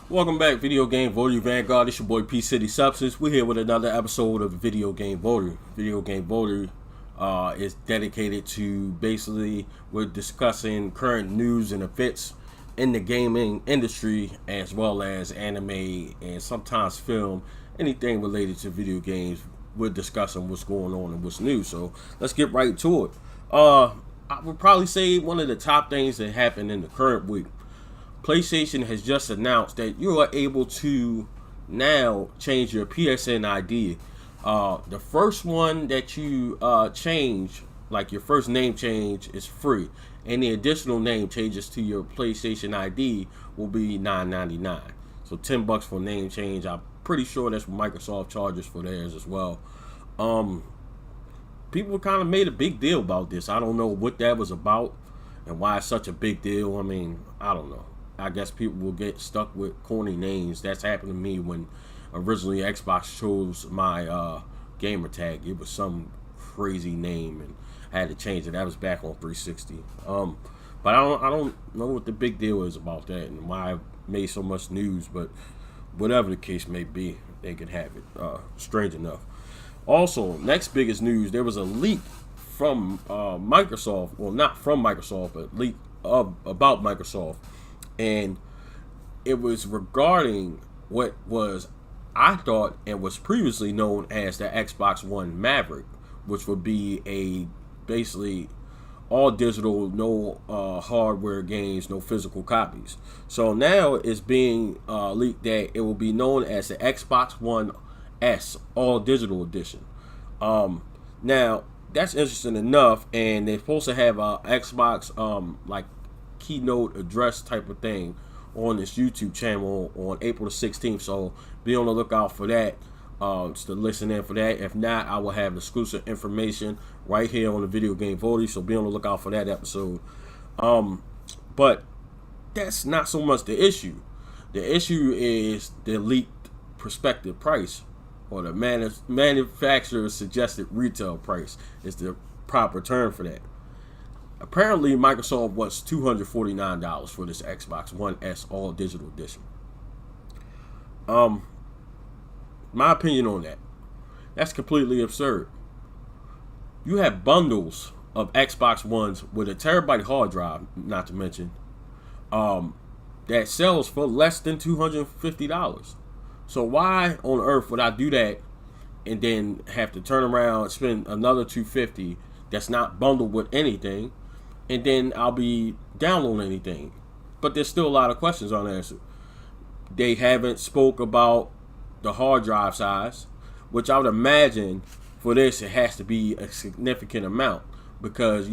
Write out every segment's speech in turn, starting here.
Welcome back, Video Game VOTARY Vanguard. It's your boy P City Substance. We're here with another episode of Video Game VOTARY. Video Game VOTARY is dedicated to basically we're discussing current news and events in the gaming industry, as well as anime and sometimes film, anything related to video games. We're discussing what's going on and what's new. So let's get right to it. I would probably say one of the top things that happened in the current week. PlayStation has just announced that you are able to now change your PSN ID. The first one that you change, like your first name change, is free. Any additional name changes to your PlayStation ID will be $9.99. So $10 for name change. I'm pretty sure that's what Microsoft charges for theirs as well. People kind of made a big deal about this. I don't know what that was about and why it's such a big deal. I mean, I don't know. I guess people will get stuck with corny names. That's happened to me when originally Xbox chose my gamer tag. It was some crazy name and I had to change it. That was back on 360. But I don't know what the big deal is about that and why I made so much news. But whatever the case may be, they could have it. Strange enough. Also, next biggest news, there was a leak from Microsoft. Well, not from Microsoft, but leak about Microsoft. And it was regarding what was, I thought, and was previously known as the Xbox One Maverick, which would be a basically all digital, no hardware games, no physical copies. So now it's being leaked that it will be known as the Xbox One S all digital edition. Now that's interesting enough, and they're supposed to have a Xbox like keynote address type of thing on this YouTube channel on April the 16th. So be on the lookout for that. Just to listen in for that. If not, I will have exclusive information right here on the Video Game VOTARY. So be on the lookout for that episode. But that's not so much the issue. The issue is the leaked prospective price, or the manufacturer's suggested retail price is the proper term for that. Apparently, Microsoft wants $249 for this Xbox One S all digital edition. My opinion on that, that's completely absurd. You have bundles of Xbox Ones with a terabyte hard drive, not to mention, that sells for less than $250. So why on earth would I do that and then have to turn around and spend another $250 that's not bundled with anything, and then I'll be downloading anything? But there's still a lot of questions unanswered. They haven't spoke about the hard drive size, which I would imagine for this it has to be a significant amount, because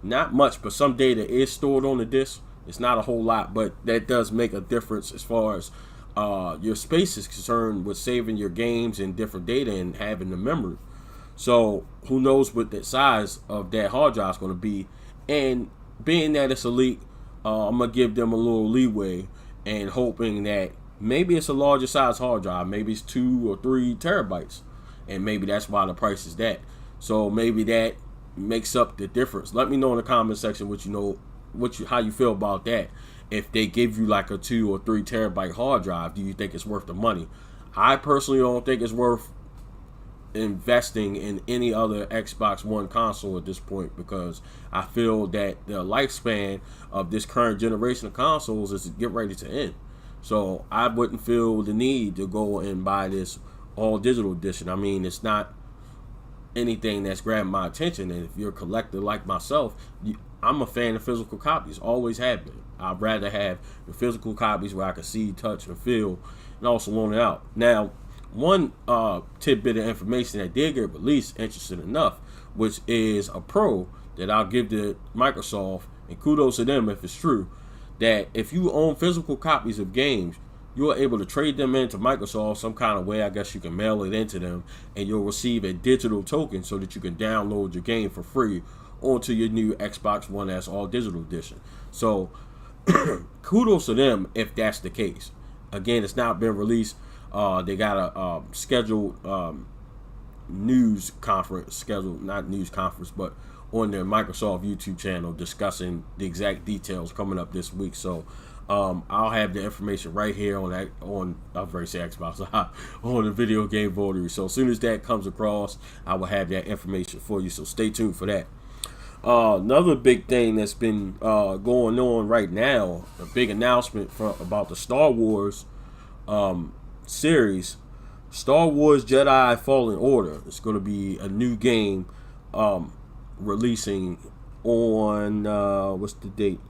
not much, but some data is stored on the disk. It's not a whole lot, but that does make a difference as far as your space is concerned with saving your games and different data and having the memory. So who knows what the size of that hard drive is going to be. And being that it's a leak, I'm going to give them a little leeway and hoping that maybe it's a larger size hard drive. Maybe it's 2 or 3 terabytes. And maybe that's why the price is that. So maybe that makes up the difference. Let me know in the comment section how you feel about that. If they give you like a 2 or 3 terabyte hard drive, do you think it's worth the money? I personally don't think it's worth investing in any other Xbox One console at this point, because I feel that the lifespan of this current generation of consoles is get ready to end. So I wouldn't feel the need to go and buy this all digital edition. I mean, it's not anything that's grabbing my attention, and if you're a collector like myself, I'm a fan of physical copies, always have been. I'd rather have the physical copies where I can see, touch, and feel, and also loan it out. Now, one tidbit of information that did get released, interesting enough, which is a pro that I'll give to Microsoft, and kudos to them if it's true, that if you own physical copies of games, you're able to trade them into Microsoft some kind of way. I guess you can mail it into them, and you'll receive a digital token so that you can download your game for free onto your new Xbox One S all digital edition. So kudos to them if that's the case. Again, it's not been released. They got a scheduled news conference, not news conference, but on their Microsoft YouTube channel discussing the exact details coming up this week. So I'll have the information right here on that I'll very say Xbox on the video game VOTARY. So as soon as that comes across, I will have that information for you. So stay tuned for that. Another big thing that's been going on right now, a big announcement about the Star Wars series, Star Wars Jedi Fallen Order. It's going to be a new game releasing on what's the date?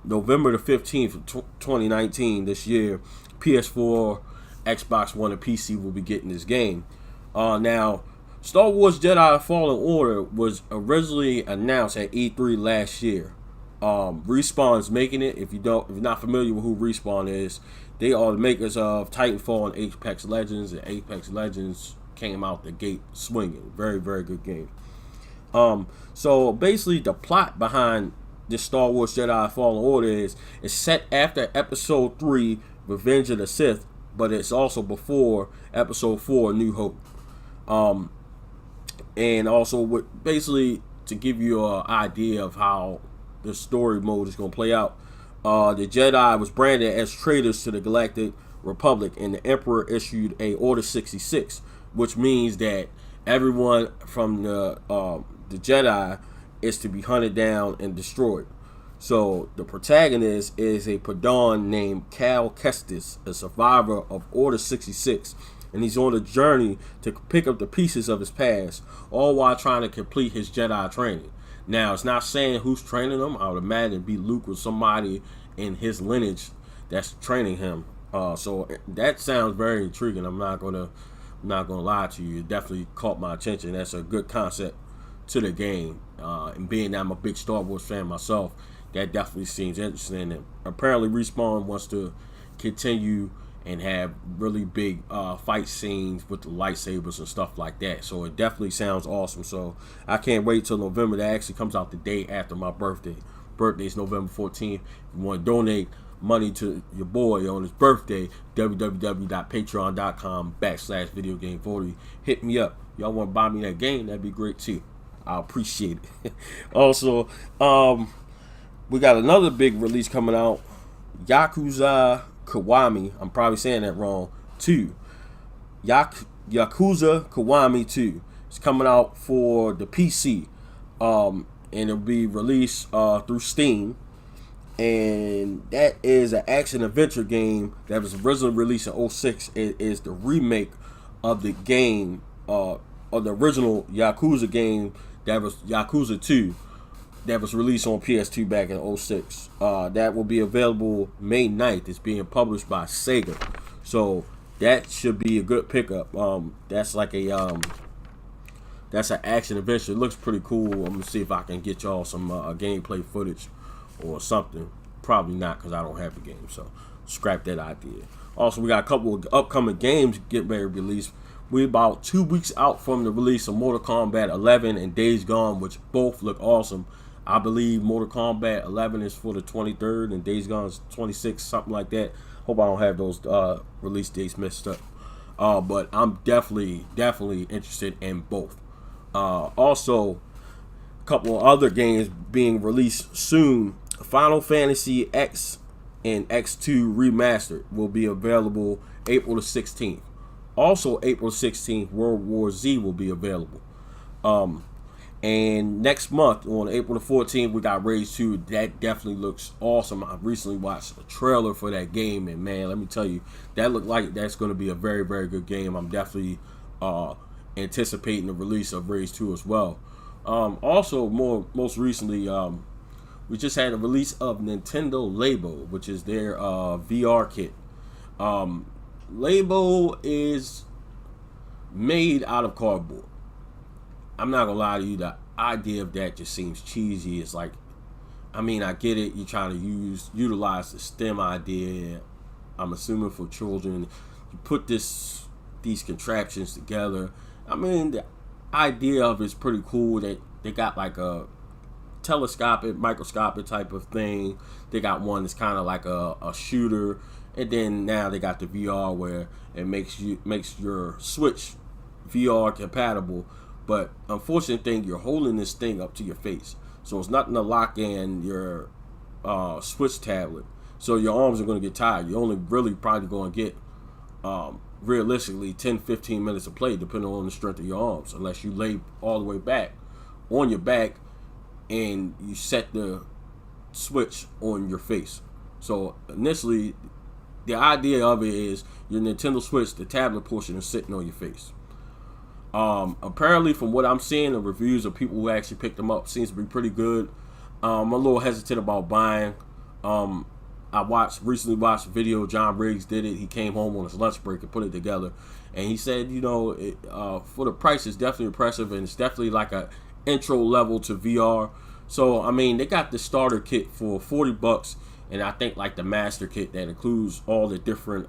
November the 15th of 2019 this year. PS4, Xbox One, and PC will be getting this game. Now, Star Wars Jedi Fallen Order was originally announced at E3 last year. Respawn's making it. If you're not familiar with who Respawn is, they are the makers of Titanfall and Apex Legends, and Apex Legends came out the gate swinging. Very, very good game. So basically, the plot behind this Star Wars Jedi Fallen Order is set after Episode 3, Revenge of the Sith, but it's also before Episode 4, New Hope. And also, basically, to give you an idea of how the story mode is going to play out, the Jedi was branded as traitors to the Galactic Republic, and the Emperor issued a Order 66, which means that everyone from the Jedi is to be hunted down and destroyed. So the protagonist is a Padawan named Cal Kestis, a survivor of Order 66, and he's on a journey to pick up the pieces of his past, all while trying to complete his Jedi training. Now, it's not saying who's training him. I would imagine it'd be Luke or somebody in his lineage that's training him. So that sounds very intriguing. I'm not gonna lie to you. It definitely caught my attention. That's a good concept to the game, and being that I'm a big Star Wars fan myself, that definitely seems interesting. And apparently Respawn wants to continue and have really big fight scenes with the lightsabers and stuff like that. So it definitely sounds awesome. So I can't wait till November. That actually comes out the day after my birthday. Birthday's November 14th. If you want to donate money to your boy on his birthday, www.patreon.com/videogamevotory. Hit me up. Y'all want to buy me that game? That'd be great too. I appreciate it. Also, we got another big release coming out. Yakuza Kiwami. I'm probably saying that wrong. 2. Yakuza Kiwami 2. It's coming out for the PC. And it'll be released through Steam. And that is an action adventure game that was originally released in 2006. It is the remake of the game, of the original Yakuza game that was Yakuza 2, that was released on PS2 back in 2006. That will be available May 9th. It's being published by Sega. So that should be a good pickup. That's like a that's an action adventure. It looks pretty cool. I'm gonna see if I can get y'all some gameplay footage or something. Probably not, because I don't have the game, so scrap that idea. Also, we got a couple of upcoming games getting ready to release. We're about 2 weeks out from the release of Mortal Kombat 11 and Days Gone, which both look awesome. I believe Mortal Kombat 11 is for the 23rd and Days Gone is 26th, something like that. Hope I don't have those release dates messed up. But I'm definitely interested in both. Also, a couple of other games being released soon. Final Fantasy X and X2 Remastered will be available April the 16th. Also, April 16th, World War Z will be available. And next month, on April the 14th, we got Rage 2. That definitely looks awesome. I recently watched a trailer for that game, and man, let me tell you, that looked like that's going to be a very, very good game. I'm definitely anticipating the release of Rage 2 as well. Also, most recently, we just had a release of Nintendo Labo, which is their VR kit. Labo is made out of cardboard. I'm not gonna lie to you, the idea of that just seems cheesy. It's like, I mean, I get it, you're trying to utilize the STEM idea, I'm assuming for children. You put these contraptions together. I mean, the idea of it's pretty cool. That they got like a telescopic, microscopic type of thing. They got one that's kind of like a shooter, and then now they got the VR where it makes your Switch VR compatible. But unfortunate thing, you're holding this thing up to your face, so it's nothing to lock in your Switch tablet. So your arms are going to get tired. You're only really probably going to get, realistically, 10-15 minutes of play, depending on the strength of your arms, unless you lay all the way back on your back and you set the switch on your face. So initially, the idea of it is your Nintendo Switch, the tablet portion, is sitting on your face. Apparently, from what I'm seeing, the reviews of people who actually picked them up seems to be pretty good. I'm a little hesitant about buying. I recently watched a video. John Riggs did it. He came home on his lunch break and put it together, and he said, for the price, it's definitely impressive, and it's definitely like a intro level to VR. So I mean, they got the starter kit for $40, and I think like the master kit that includes all the different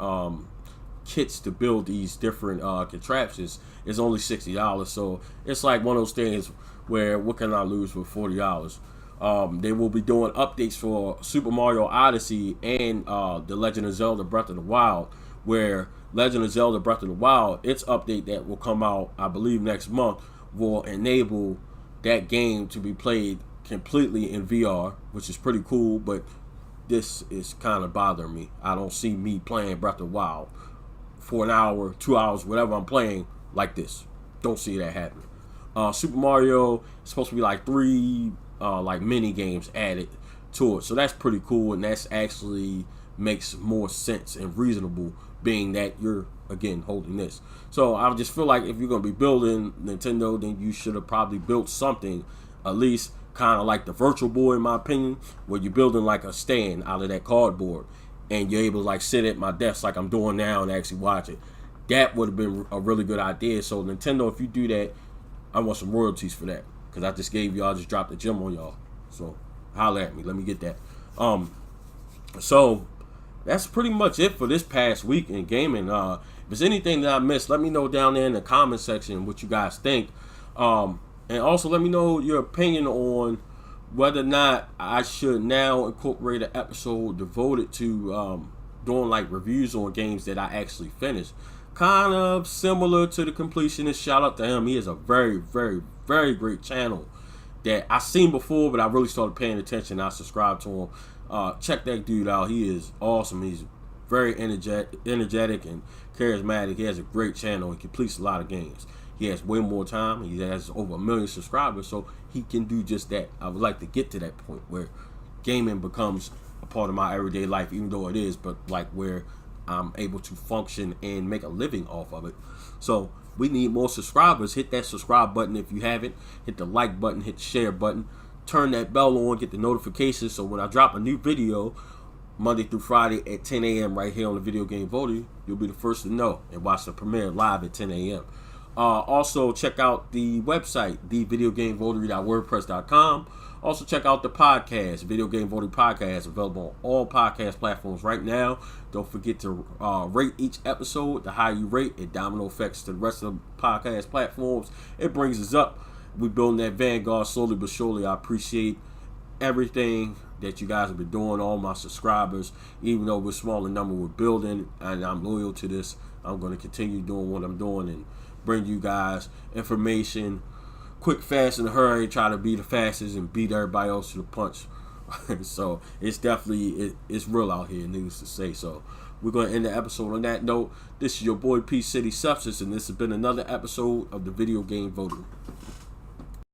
kits to build these different contraptions is only $60. So it's like one of those things where what can I lose for $40? They will be doing updates for Super Mario Odyssey and The Legend of Zelda Breath of the Wild, where Legend of Zelda Breath of the Wild, its update that will come out, I believe, next month, will enable that game to be played completely in VR, which is pretty cool, but this is kind of bothering me. I don't see me playing Breath of the Wild for an hour, 2 hours, whatever I'm playing like this. Don't see that happening. Super Mario is supposed to be like 3 like mini games added to it, so that's pretty cool, and that's actually makes more sense and reasonable, being that you're again holding this. So I just feel like if you're gonna be building Nintendo, then you should have probably built something at least kind of like the Virtual Boy, in my opinion, where you're building like a stand out of that cardboard, and you're able to like sit at my desk like I'm doing now and actually watch it. That would have been a really good idea. So Nintendo, if you do that, I want some royalties for that, because I just dropped the gem on y'all. So holler at me, let me get that. So that's pretty much it for this past week in gaming. If there's anything that I missed, let me know down there in the comment section what you guys think. And also let me know your opinion on whether or not I should now incorporate an episode devoted to doing like reviews on games that I actually finished. Kind of similar to the Completionist. Shout out to him. He has a very, very, very great channel that I seen before, but I really started paying attention. I subscribed to him. Check that dude out. He is awesome. He's very energetic and charismatic. He has a great channel. He completes a lot of games. He has way more time. He has over 1 million subscribers, so he can do just that. I would like to get to that point where gaming becomes a part of my everyday life, even though it is, but like where I'm able to function and make a living off of it. So we need more subscribers. Hit that subscribe button if you haven't. Hit the like button. Hit the share button. Turn that bell on. Get the notifications so when I drop a new video Monday through Friday at 10 a.m. right here on the Video Game VOTARY, you'll be the first to know and watch the premiere live at 10 a.m. Also, check out the website, thevideogamevotary.wordpress.com. Also, check out the podcast, Video Game VOTARY Podcast, available on all podcast platforms right now. Don't forget to rate each episode. The higher you rate, it domino effects to the rest of the podcast platforms. It brings us up. We're building that vanguard slowly but surely. I appreciate everything that you guys have been doing, all my subscribers. Even though we're small in number, we're building, and I'm loyal to this. I'm going to continue doing what I'm doing and bring you guys information quick, fast, in a hurry. Try to be the fastest and beat everybody else to the punch. So it's definitely it's real out here, needless to say. So we're going to end the episode on that note. This is your boy P City Substance, and this has been another episode of the Video Game VOTARY.